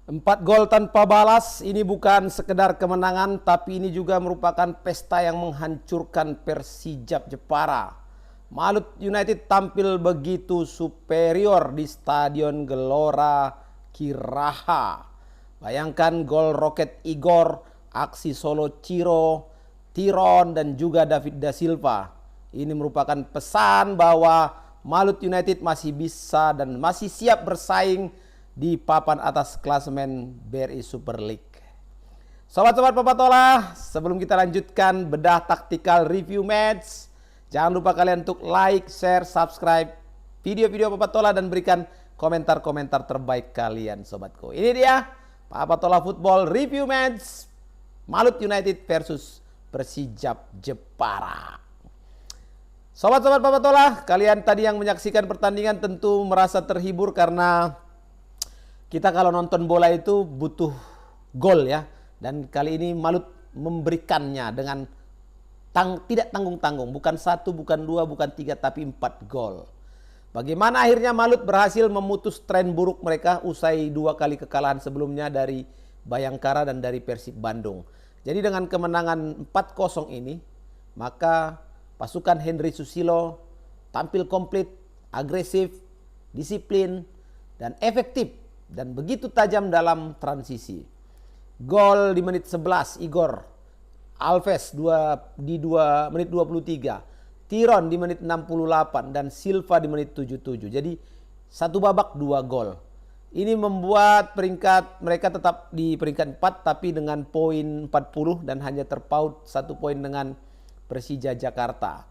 4 gol tanpa balas ini bukan sekedar kemenangan, tapi ini juga merupakan pesta yang menghancurkan Persijap Jepara. Malut United tampil begitu superior di Stadion Gelora Kiraha. Bayangkan gol Roket Igor, aksi solo Ciro, Tiron dan juga David da Silva. Ini merupakan pesan bahwa Malut United masih bisa dan masih siap bersaing di papan atas klasemen BRI Super League. Sobat-sobat Papatola, sebelum kita lanjutkan bedah taktikal review match, jangan lupa kalian untuk like, share, subscribe video-video Papatola dan berikan komentar-komentar terbaik kalian, sobatku. Ini dia Papatola Football review match Malut United versus Persijap Jepara. Sobat-sobat Papatola, kalian tadi yang menyaksikan pertandingan tentu merasa terhibur karena kita kalau nonton bola itu butuh gol ya. Dan kali ini Malut memberikannya dengan tidak tanggung-tanggung. Bukan 1, bukan 2, bukan 3, tapi 4 gol. Bagaimana akhirnya Malut berhasil memutus tren buruk mereka usai 2 kali kekalahan sebelumnya dari Bayangkara dan dari Persib Bandung. Jadi dengan kemenangan 4-0 ini, maka pasukan Henry Susilo tampil komplit, agresif, disiplin, dan efektif. Dan begitu tajam dalam transisi. Gol di menit 11 Igor Alves di menit 23. Tiron di menit 68 dan Silva di menit 77. Jadi satu babak 2 gol. Ini membuat peringkat mereka tetap di peringkat 4 tapi dengan poin 40 dan hanya terpaut 1 poin dengan Persija Jakarta.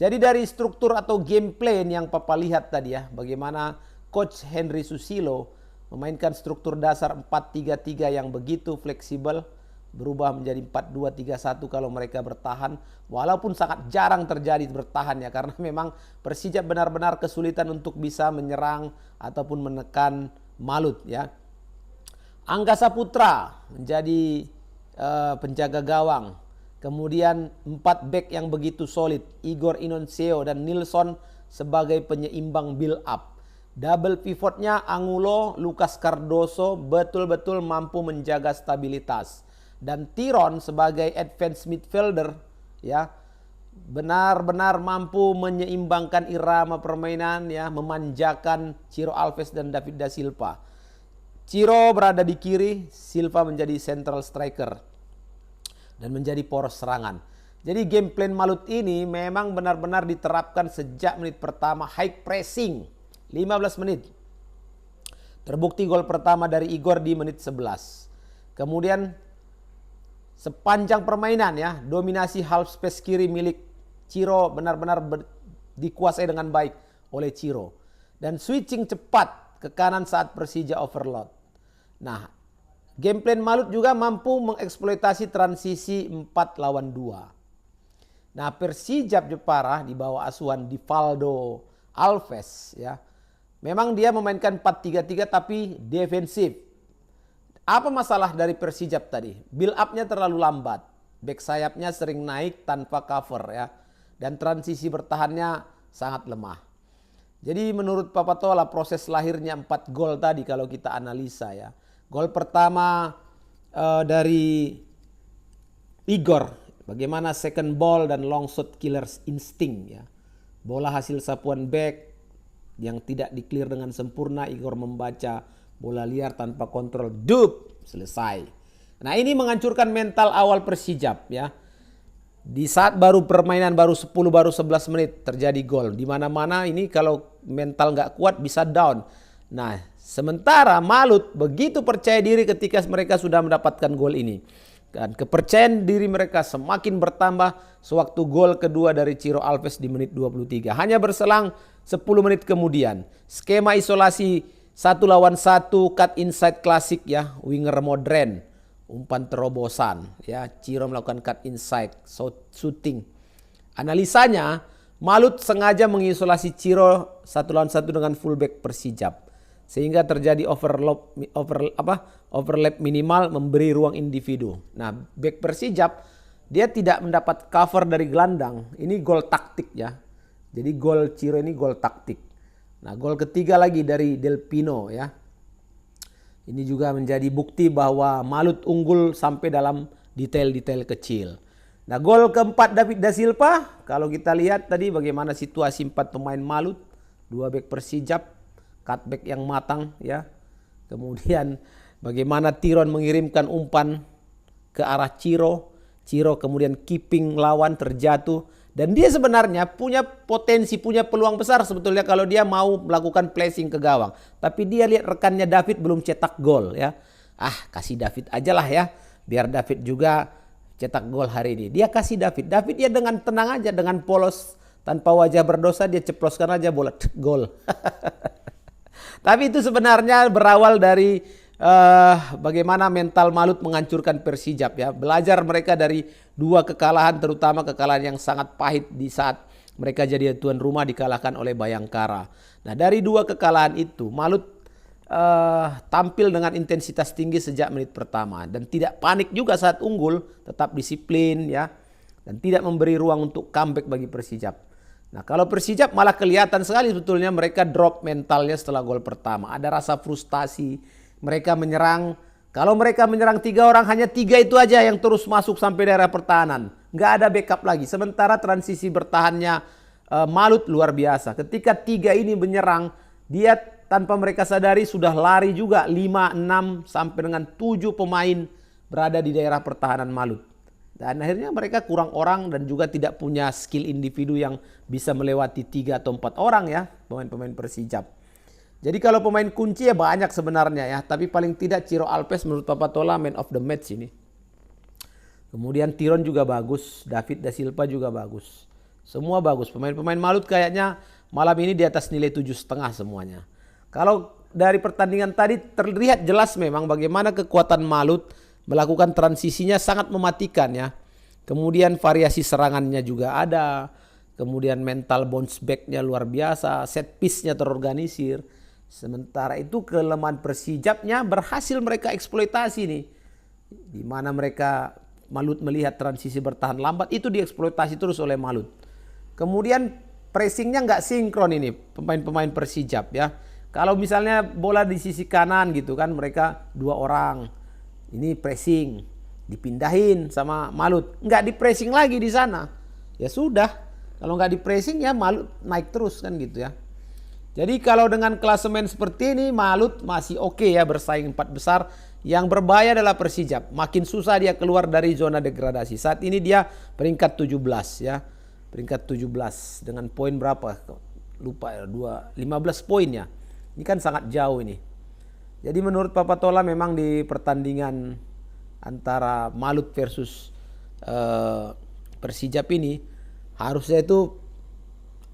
Jadi dari struktur atau game plan yang Papa lihat tadi ya, bagaimana coach Henry Susilo memainkan struktur dasar 4-3-3 yang begitu fleksibel, berubah menjadi 4-2-3-1 kalau mereka bertahan, walaupun sangat jarang terjadi bertahan ya, karena memang Persija benar-benar kesulitan untuk bisa menyerang ataupun menekan Malut ya. Angga Saputra menjadi penjaga gawang, kemudian 4 back yang begitu solid, Igor Inonceo dan Nilsson sebagai penyeimbang build up. Double pivotnya Angulo, Lucas Cardoso betul-betul mampu menjaga stabilitas. Dan Tiron sebagai advanced midfielder ya, benar-benar mampu menyeimbangkan irama permainan ya, memanjakan Ciro Alves dan David da Silva. Ciro berada di kiri, Silva menjadi central striker dan menjadi poros serangan. Jadi game plan Malut ini memang benar-benar diterapkan sejak menit pertama, high pressing. 15 menit. Terbukti gol pertama dari Igor di menit 11. Kemudian sepanjang permainan ya, dominasi half space kiri milik Ciro benar-benar dikuasai dengan baik oleh Ciro. Dan switching cepat ke kanan saat Persija overload. Nah, game plan Malut juga mampu mengeksploitasi transisi 4 lawan 2. Nah, Persijap Jepara di bawah asuhan Divaldo Alves ya, memang dia memainkan 4-3-3 tapi defensif. Apa masalah dari Persijap tadi? Build up-nya terlalu lambat. Back sayapnya sering naik tanpa cover ya. Dan transisi bertahannya sangat lemah. Jadi menurut Papatola proses lahirnya 4 gol tadi kalau kita analisa ya. Gol pertama dari Igor. Bagaimana second ball dan long shot killers instinct ya. Bola hasil sapuan back yang tidak di-clear dengan sempurna, Igor membaca bola liar tanpa kontrol, dup, selesai. Nah ini menghancurkan mental awal Persijap ya. Di saat baru permainan baru 10, baru 11 menit terjadi gol. Di mana-mana ini kalau mental nggak kuat bisa down. Nah sementara Malut begitu percaya diri ketika mereka sudah mendapatkan gol ini. Dan kepercayaan diri mereka semakin bertambah sewaktu gol kedua dari Ciro Alves di menit 23. Hanya berselang 10 menit kemudian. Skema isolasi 1 lawan 1 cut inside klasik ya. Winger modern. Umpan terobosan. Ya, Ciro melakukan cut inside. Shooting. Analisanya, Malut sengaja mengisolasi Ciro 1 lawan 1 dengan fullback Persijap. Sehingga terjadi overlap minimal memberi ruang individu. Nah, back Persijap dia tidak mendapat cover dari gelandang. Ini gol taktik ya. Jadi gol Ciro ini gol taktik. Nah, gol ketiga lagi dari Del Pino ya. Ini juga menjadi bukti bahwa Malut unggul sampai dalam detail-detail kecil. Nah, gol keempat David da Silva, kalau kita lihat tadi bagaimana situasi 4 pemain Malut, 2 bek Persijap, cutback yang matang ya. Kemudian bagaimana Tiron mengirimkan umpan ke arah Ciro kemudian keeping lawan terjatuh. Dan dia sebenarnya punya potensi, punya peluang besar sebetulnya kalau dia mau melakukan placing ke gawang. Tapi dia lihat rekannya David belum cetak gol ya. Kasih David aja lah ya. Biar David juga cetak gol hari ini. Dia kasih David. David dia dengan tenang aja, dengan polos, tanpa wajah berdosa dia ceploskan aja bola gol. Tapi itu sebenarnya berawal dari bagaimana mental Malut menghancurkan Persijap ya. Belajar mereka dari 2 kekalahan, terutama kekalahan yang sangat pahit di saat mereka jadi tuan rumah dikalahkan oleh Bayangkara. Nah, dari 2 kekalahan itu Malut tampil dengan intensitas tinggi sejak menit pertama dan tidak panik juga saat unggul, tetap disiplin ya, dan tidak memberi ruang untuk comeback bagi Persijap. Nah, kalau Persijap malah kelihatan sekali sebetulnya mereka drop mentalnya setelah gol pertama. Ada rasa frustasi. Mereka menyerang. Kalau mereka menyerang 3 orang, hanya 3 itu aja yang terus masuk sampai daerah pertahanan. Nggak ada backup lagi. Sementara transisi bertahannya Malut luar biasa. Ketika 3 ini menyerang, dia tanpa mereka sadari sudah lari juga 5, 6 sampai dengan 7 pemain berada di daerah pertahanan Malut. Dan akhirnya mereka kurang orang dan juga tidak punya skill individu yang bisa melewati 3 atau 4 orang ya, pemain-pemain Persijap. Jadi kalau pemain kunci ya banyak sebenarnya ya, tapi paling tidak Ciro Alves menurut Papatola man of the match ini. Kemudian Tiron juga bagus, David da Silva juga bagus. Semua bagus, pemain-pemain Malut kayaknya malam ini di atas nilai 7,5 semuanya. Kalau dari pertandingan tadi terlihat jelas memang bagaimana kekuatan Malut melakukan transisinya sangat mematikan ya. Kemudian variasi serangannya juga ada. Kemudian mental bounce back-nya luar biasa, set piece-nya terorganisir. Sementara itu kelemahan Persijapnya berhasil mereka eksploitasi nih. Di mana mereka Malut melihat transisi bertahan lambat, itu dieksploitasi terus oleh Malut. Kemudian pressingnya nggak sinkron ini pemain-pemain Persijap ya. Kalau misalnya bola di sisi kanan gitu kan, mereka 2 orang. Ini pressing, dipindahin sama Malut. Nggak di pressing lagi di sana. Ya sudah, kalau nggak di pressing ya Malut naik terus kan gitu ya. Jadi kalau dengan klasemen seperti ini Malut masih oke ya bersaing 4 besar. Yang berbahaya adalah Persijap. Makin susah dia keluar dari zona degradasi. Saat ini dia peringkat 17 ya. Peringkat 17 dengan poin berapa? Lupa ya, 15 poin ya. Ini kan sangat jauh ini. Jadi menurut Papatola memang di pertandingan antara Malut versus Persijap ini harusnya itu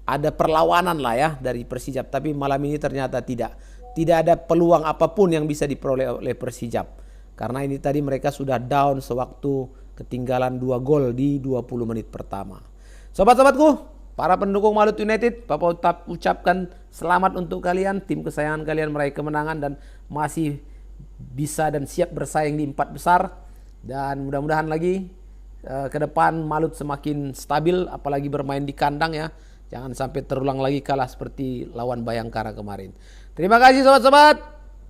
ada perlawanan lah ya dari Persijap. Tapi malam ini ternyata tidak. Tidak ada peluang apapun yang bisa diperoleh oleh Persijap. Karena ini tadi mereka sudah down sewaktu ketinggalan 2 gol di 20 menit pertama. Sobat-sobatku, para pendukung Malut United, Papa ucapkan selamat untuk kalian. Tim kesayangan kalian meraih kemenangan dan masih bisa dan siap bersaing di 4 besar. Dan mudah-mudahan lagi ke depan Malut semakin stabil, apalagi bermain di kandang ya. Jangan sampai terulang lagi kalah seperti lawan Bayangkara kemarin. Terima kasih sobat-sobat.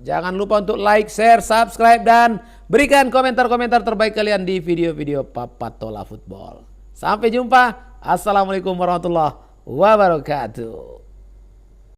Jangan lupa untuk like, share, subscribe, dan berikan komentar-komentar terbaik kalian di video-video Papatola Football. Sampai jumpa. Assalamualaikum warahmatullahi wabarakatuh.